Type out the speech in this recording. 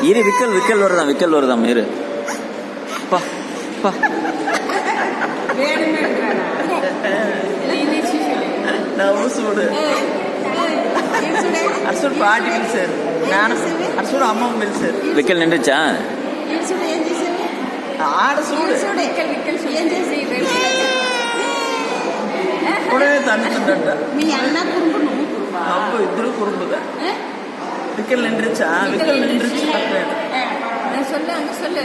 இரு விக்கல் வருதாம் இரு பா பா చూడు అర్సుడు పాటి పిలిచారు నాన్న అర్సుడు అమ్మమ్మ పిలిచారు విక్కలు నిండొచ్చా ఆడ చూడు ఇప్పుడే తండ్రుందట మీ అన్న కురుంబు నువ్వు అబ్బో ఇద్దరు కురుంబుదా విక్కలు నిండిచ్చా విక్కలు నిండిచ్చు சொல்லு